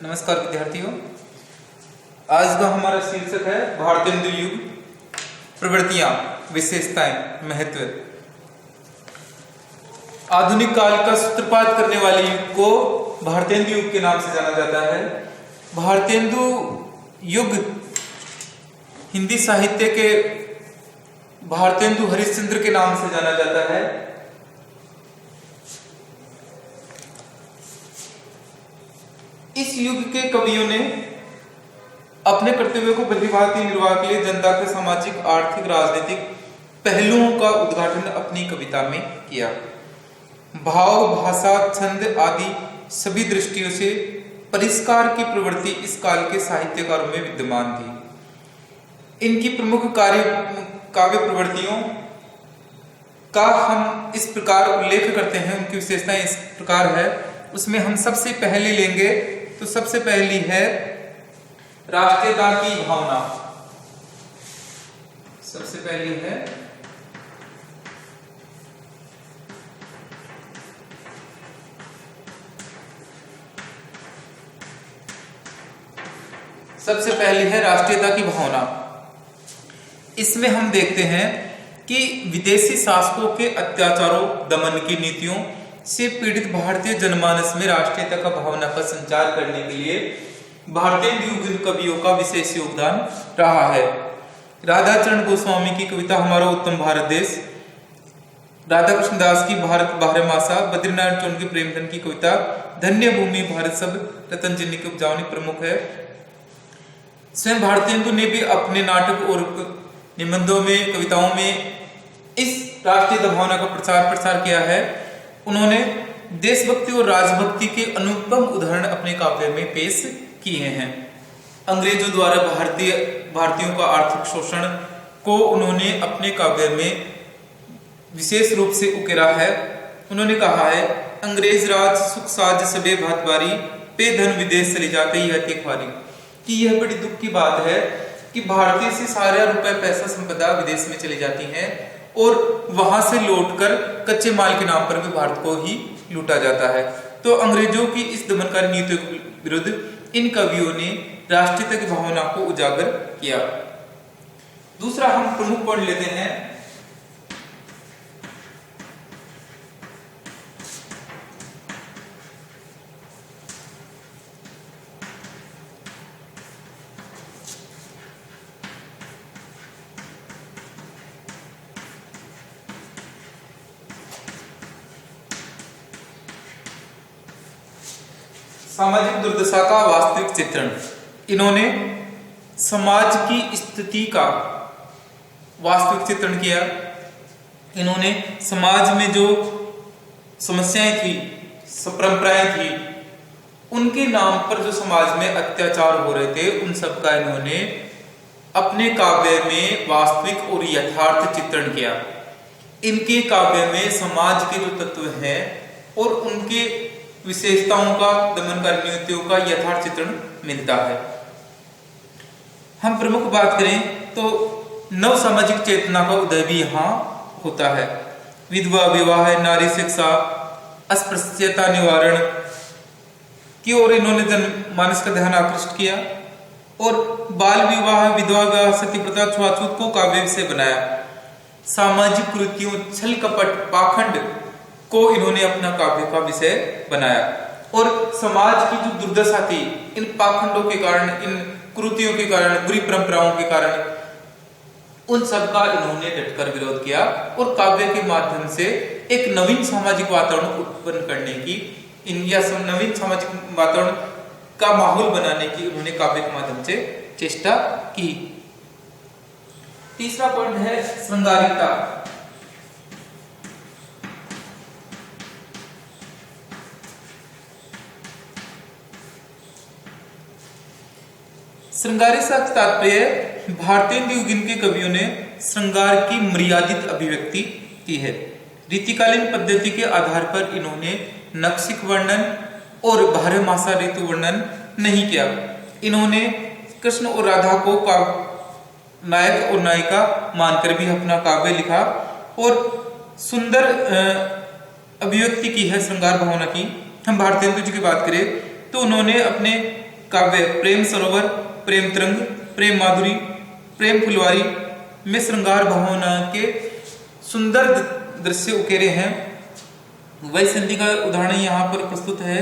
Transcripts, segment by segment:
नमस्कार विद्यार्थियों। आज का हमारा शीर्षक है भारतेंदु युग, प्रवृत्तियां, विशेषताएं, महत्व। आधुनिक काल का सूत्रपात करने वाले युग को भारतेंदु युग के नाम से जाना जाता है। भारतेंदु युग हिंदी साहित्य के भारतेंदु हरिश्चंद्र के नाम से जाना जाता है। इस युग के कवियों ने अपने कर्तव्य को भलीभांति निर्वाह के लिए जनता के सामाजिक, आर्थिक, राजनीतिक पहलुओं का उद्घाटन अपनी कविता में किया। भाव, भाषा, छंद आदि सभी दृष्टियों से परिष्कार की प्रवृत्ति इस काल के साहित्यकारों में विद्यमान थी। इनकी प्रमुख काव्य प्रवृत्तियों का हम इस प्रकार उल्लेख करते हैं, उनकी विशेषताएं इस प्रकार है। उसमें हम सबसे पहले लेंगे तो सबसे पहली है राष्ट्रीयता की भावना। सबसे पहली है राष्ट्रीयता की भावना। इसमें हम देखते हैं कि विदेशी शासकों के अत्याचारों, दमन की नीतियों से पीड़ित भारतीय जनमानस में राष्ट्रीयता का भावना का संचार करने के लिए भारतेंदु युग कवियों का विशेष योगदान रहा है। राधाचरण गोस्वामी की कविता हमारा उत्तम भारत देश, राधा कृष्ण दास की भारत बारहमासा, बद्रीनारायण टोन की प्रेमधन की कविता धन्य भूमि भारत सब रतन जिन्नी की उपजावनी प्रमुख है। स्वयं भारतेंदु ने भी अपने नाटक और निबंधों में, कविताओं में इस राष्ट्रीय भावना का प्रसार किया है। उन्होंने देशभक्ति और राजभक्ति के अनुपम उदाहरण अपने काव्य में पेश किए हैं। अंग्रेजों द्वारा भारतीयों का आर्थिक शोषण को उन्होंने अपने काव्य में विशेष रूप से उकेरा है। उन्होंने कहा है, अंग्रेज राज सुख साज सबे भातबारी, पे धन विदेश चले जाते ही हत्या ख्वारी। कि यह बड़ी दुख की बात है कि भारतीय से सारा रुपए, पैसा, संपदा विदेश में चली जाती है और वहां से लौटकर कच्चे माल के नाम पर भी भारत को ही लूटा जाता है। तो अंग्रेजों की इस दमनकारी नीतियों के विरुद्ध इन कवियों ने राष्ट्रीयता की भावना को उजागर किया। दूसरा हम प्रमुख पॉइंट लेते हैं सामाजिक दुर्दशा का वास्तविक चित्रण। इन्होंने समाज की स्थिति का वास्तविक चित्रण किया। इन्होंने समाज में जो समस्याएं थी, परंपराएं थी, उनके नाम पर जो समाज में अत्याचार हो रहे थे, उन सब का इन्होंने अपने काव्य में वास्तविक और यथार्थ चित्रण किया। इनके काव्य में समाज के जो तत्व हैं और उनके विशेषताओं का, दमनकारी नीतियों का यथार्थ चित्रण मिलता है। हम प्रमुख बात करें तो नव सामाजिक चेतना का उदय भी यहाँ होता है। विधवा विवाह, नारी शिक्षा, अस्पृश्यता निवारण की ओर इन्होंने जनमानस का ध्यान आकृष्ट किया और बाल विवाह, विधवा विवाह, सती प्रथा, छुआछूत को काव्य विषय बनाया। सामाजिक कुरीतियों, छल कपट, पाखंड को इन्होंने अपना काव्य का विषय बनाया और समाज की जो दुर्दशा थी, इन पाखंडों के कारण, इन कुरीतियों के कारण, बुरी परंपराओं के कारण, उन सब का इन्होंने डटकर विरोध किया और काव्य के माध्यम से एक नवीन सामाजिक वातावरण उत्पन्न करने की, नवीन सामाजिक वातावरण का माहौल बनाने की उन्होंने काव्य के माध्यम से चेष्टा की। तीसरा पॉइंट है श्रृंगारिकता। श्रृंगारी का तात्पर्य भारतेंदु युग के कवियों ने श्रृंगार की मर्यादित अभिव्यक्ति की है। रीतिकालीन पद्धति के आधार पर इन्होंने नक्शिक वर्णन और बारहमासा ऋतु वर्णन नहीं किया। इन्होंने कृष्ण और राधा को नायक और नायिका मानकर भी अपना काव्य लिखा और सुंदर अभिव्यक्ति की है श्रृंगार भावना की। हम भारतेंदु जी की बात करें तो उन्होंने अपने काव्य प्रेम सरोवर, प्रेम तरंग, प्रेम माधुरी, प्रेम फुलवारी में श्रृंगार भावना के सुंदर दृश्य उकेरे हैं। वही संधि का उदाहरण यहाँ पर प्रस्तुत है।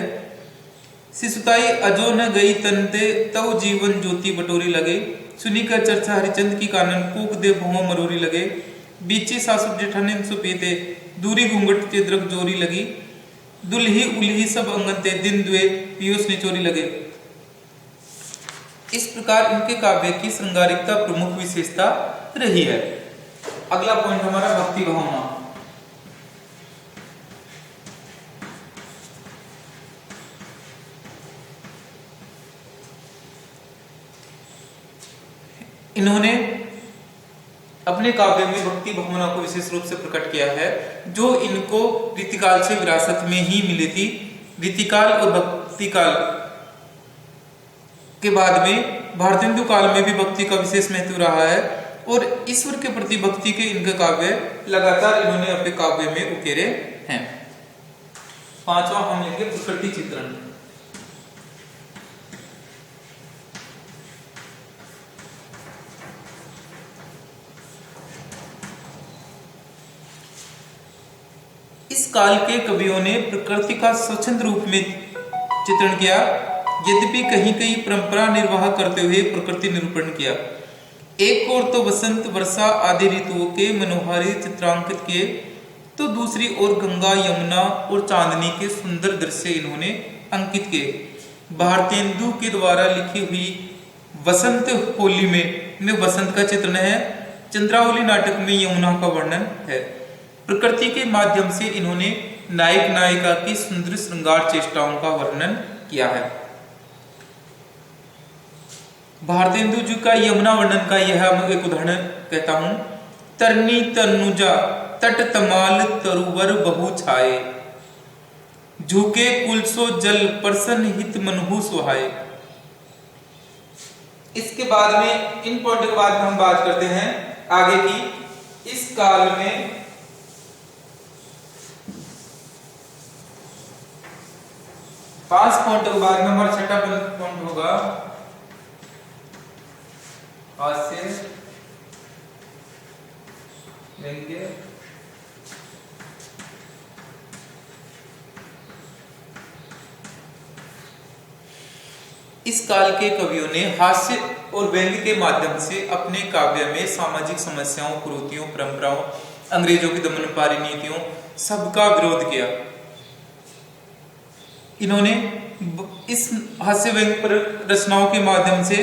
सिसुताई अजो न गई तनते तव जीवन ज्योति बटोरी लगे, सुनी कर चर्चा हरिचंद की कानन कूक दे भुआ मरोरी लगे, बीची सासु जेठानिन सुपीते दूरी घूंघट चिद्रक जोरी लगी, दुल्ही उल्ही सब अंगनते दिन द्वे पीयूष निचोरी लगे। इस प्रकार इनके काव्य की श्रृंगारिकता प्रमुख विशेषता रही है। अगला पॉइंट हमारा भक्ति भावना। इन्होंने अपने काव्य में भक्ति भावना को विशेष रूप से प्रकट किया है, जो इनको रीतिकाल से विरासत में ही मिली थी। रीतिकाल और भक्ति काल के बाद में भारतेंदु काल में भी भक्ति का विशेष महत्व रहा है और ईश्वर के प्रति भक्ति के इनके काव्य लगातार इन्होंने अपने काव्य में उकेरे हैं। पांचवा हम लेंगे प्रकृति चित्रण। इस काल के कवियों ने प्रकृति का स्वच्छंद रूप में चित्रण किया, यद्यपि कहीं कहीं परंपरा निर्वाह करते हुए प्रकृति निरूपण किया। एक ओर तो वसंत वर्षा आदि ऋतुओं के मनोहारी चित्रांकित किए, तो दूसरी ओर गंगा यमुना और चांदनी के सुंदर दृश्य इन्होंने अंकित किए। भारतेंदु के द्वारा लिखी हुई वसंत होली में वसंत का चित्रण है। चंद्रावली नाटक में यमुना का वर्णन है। प्रकृति के माध्यम से इन्होंने नायक नायिका की सुंदर श्रृंगार चेष्टाओं का वर्णन किया है। भारतेंदु जी का यमुना वर्णन का यह एक उदाहरण कहता हूं। तरनी तनुजा तट तमाल तरुवर बहु छाए, झुके कुलसो जल परसन हित मनहु सुहाए। इसके बाद में इन पॉइंट के बाद हम बात करते हैं आगे की। इस काल में 5 पॉइंट के बाद में हमारा छठा पॉइंट होगा हास्य व्यंग्य। इस काल के कवियों ने हास्य और व्यंग्य के माध्यम से अपने काव्य में सामाजिक समस्याओं, कुरीतियों, परंपराओं, अंग्रेजों की दमनकारी नीतियों सबका विरोध किया। इन्होंने इस हास्य व्यंग्य पर रचनाओं के माध्यम से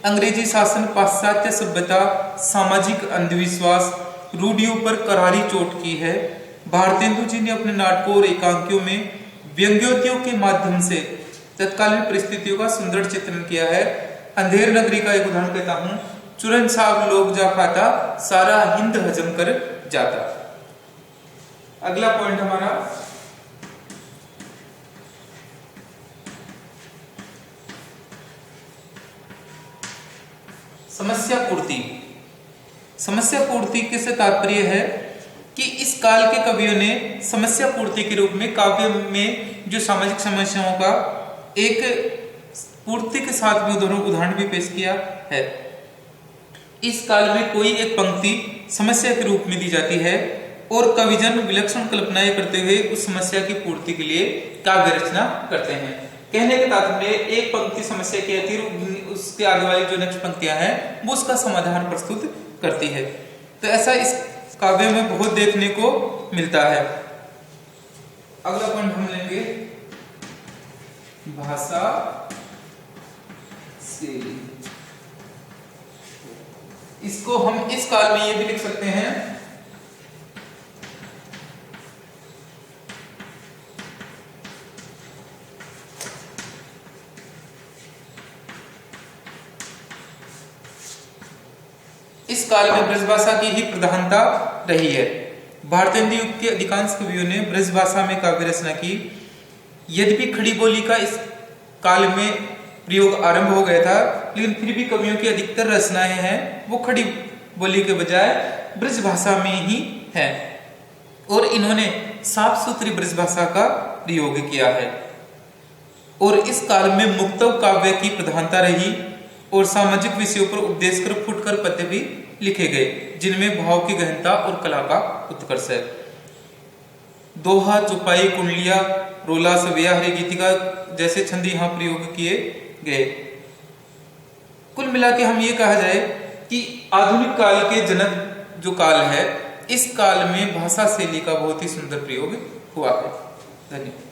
अंग्रेजी शासन, पाश्चात्य सभ्यता, सामाजिक अंधविश्वास, रूढ़ियों पर करारी चोट की है। भारतेंदु जी ने अपने नाटकों और एकांकियों में व्यंग्योक्तियों के माध्यम से तत्कालीन परिस्थितियों का सुंदर चित्रण किया है। अंधेर नगरी का एक उदाहरण कहता हूं। चुरन साहब लोग जा खाता, सारा हिंद हजम कर जाता। अगला पॉइंट हमारा समस्या पूर्ति। समस्या पूर्ति किससे तात्पर्य है कि इस काल के कवियों ने समस्या पूर्ति के रूप में काव्य में जो सामाजिक समस्याओं का एक पूर्ति के साथ में उदाहरण भी पेश किया है। इस काल में कोई एक पंक्ति समस्या के रूप में दी जाती है और कविजन विलक्षण कल्पनाएं करते हुए उस समस्या की पूर्ति के लिए काव्य रचना करते हैं। कहने के तात्पर्य एक पंक्ति समस्या की आती है, उसके आगे वाली जो नेक्स्ट पंक्तियां हैं वो उसका समाधान प्रस्तुत करती है। तो ऐसा इस काव्य में बहुत देखने को मिलता है। अगला पॉइंट हम लेंगे भाषा शैली। इसको हम इस काल में ये भी लिख सकते हैं इस काल में ब्रजभाषा की ही प्रधानता रही है। भारतेंदु युग के अधिकांश कवियों ने ब्रजभाषा में काव्य रचना की। यद्यपि खड़ी बोली का इस काल में प्रयोग आरंभ हो गया था, लेकिन फिर भी कवियों की अधिकतर रचनाएं हैं वो खड़ी बोली के बजाय ब्रजभाषा में ही है और इन्होंने साफ सुथरी ब्रजभाषा का प्रयोग किया है। और इस काल में मुक्तव काव्य की प्रधानता रही और सामाजिक विषयों पर उपदेश कर फुटकर पद्य भी लिखे गए, जिनमें भाव की गहनता और कला का उत्कर्ष है। दोहा, चौपाई, कुंडलिया, रोला, सवेया, हरि गीतिका जैसे छंद यहाँ प्रयोग किए गए। कुल मिला के हम ये कहा जाए कि आधुनिक काल के जनक जो काल है, इस काल में भाषा शैली का बहुत ही सुंदर प्रयोग हुआ है। धन्यवाद।